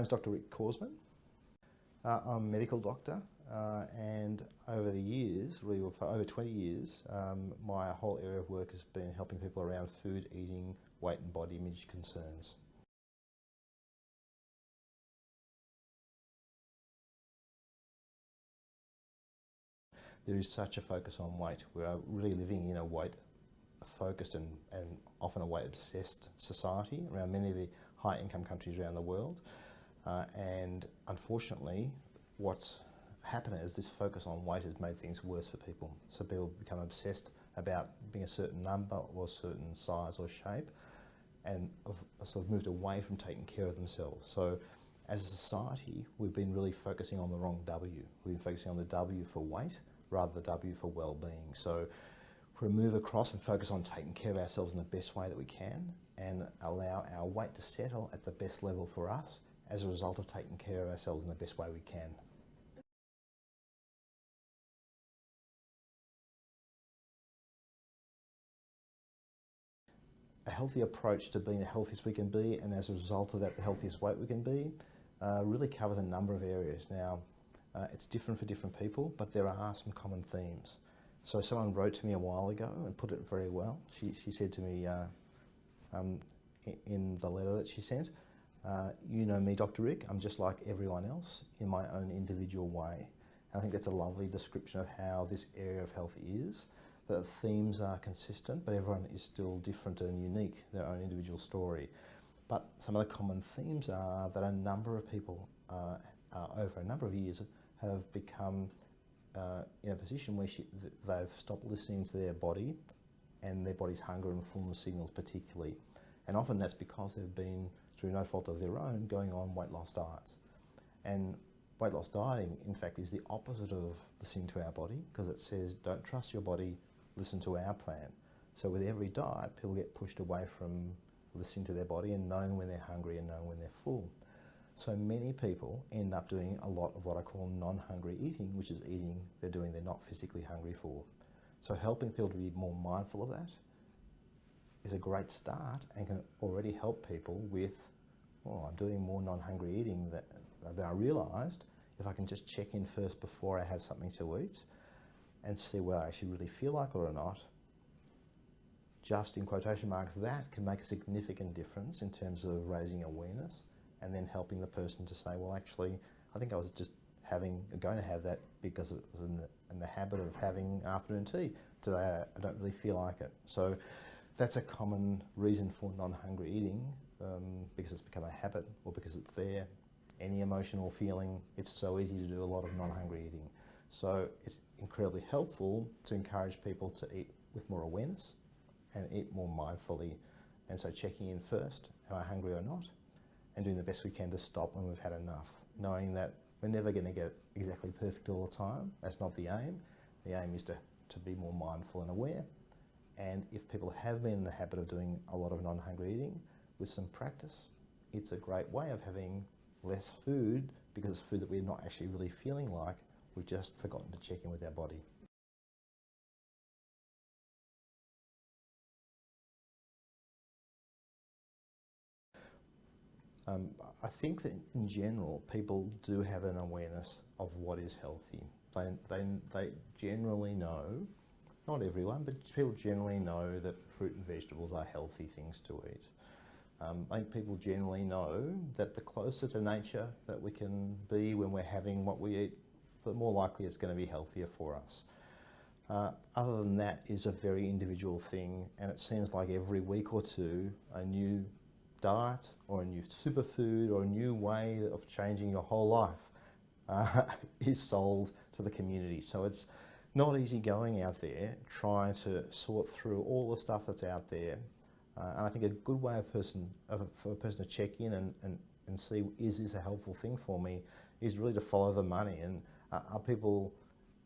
name's Dr. Rick Korsman. I'm a medical doctor, and over the years, really for over 20 years, my whole area of work has been helping people around food, eating, weight and body image concerns. There is such a focus on weight. We are really living in a weight-focused and often a weight-obsessed society around many of the high-income countries around the world. And unfortunately, what's happened is this focus on weight has made things worse for people. So people become obsessed about being a certain number or a certain size or shape, and have sort of moved away from taking care of themselves. So as a society, we've been really focusing on the wrong W. We've been focusing on the W for weight rather than the W for well-being. So if we move across and focus on taking care of ourselves in the best way that we can and allow our weight to settle at the best level for us as a result of taking care of ourselves in the best way we can. A healthy approach to being the healthiest we can be, and as a result of that, the healthiest weight we can be, really covers a number of areas. Now, it's different for different people, but there are some common themes. So someone wrote to me a while ago and put it very well. She said to me in the letter that she sent, you know me, Dr. Rick, I'm just like everyone else in my own individual way. And I think that's a lovely description of how this area of health is. The themes are consistent, but everyone is still different and unique, their own individual story. But some of the common themes are that a number of people over a number of years have become in a position where they've stopped listening to their body and their body's hunger and fullness signals particularly. And often that's because they've been, through no fault of their own, going on weight loss diets. And weight loss dieting, in fact, is the opposite of listening to our body, because it says, don't trust your body, listen to our plan. So with every diet, people get pushed away from listening to their body and knowing when they're hungry and knowing when they're full. So many people end up doing a lot of what I call non-hungry eating, which is eating they're not physically hungry for. So helping people to be more mindful of that is a great start and can already help people with, well, I'm doing more non-hungry eating than I realised. If I can just check in first before I have something to eat and see whether I actually really feel like it or not, just in quotation marks, that can make a significant difference in terms of raising awareness and then helping the person to say, well, actually, I think I was just going to have that because it was in the habit of having afternoon tea. Today, I don't really feel like it. So that's a common reason for non-hungry eating, because it's become a habit or because it's there. Any emotional feeling, it's so easy to do a lot of non-hungry eating. So it's incredibly helpful to encourage people to eat with more awareness and eat more mindfully. And so checking in first, am I hungry or not? And doing the best we can to stop when we've had enough, knowing that we're never going to get exactly perfect all the time. That's not the aim. The aim is to be more mindful and aware. And if people have been in the habit of doing a lot of non-hungry eating, with some practice, it's a great way of having less food, because it's food that we're not actually really feeling like. We've just forgotten to check in with our body. I think that in general, people do have an awareness of what is healthy. They generally know, not everyone, but people generally know that fruit and vegetables are healthy things to eat. I think people generally know that the closer to nature that we can be when we're having what we eat, the more likely it's going to be healthier for us. Other than that is a very individual thing, and it seems like every week or two a new diet or a new superfood or a new way of changing your whole life is sold to the community. So it's not easy going out there trying to sort through all the stuff that's out there. And I think a good way for a person to check in and see, is this a helpful thing for me, is really to follow the money. And are people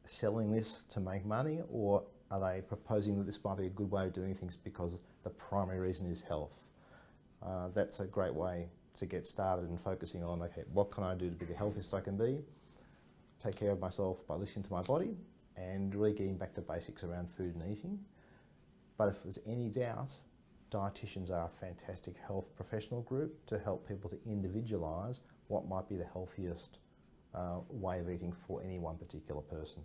selling this to make money, or are they proposing that this might be a good way of doing things because the primary reason is health? That's a great way to get started in focusing on, okay, what can I do to be the healthiest I can be, take care of myself by listening to my body, and really getting back to basics around food and eating. But if there's any doubt, dietitians are a fantastic health professional group to help people to individualise what might be the healthiest way of eating for any one particular person.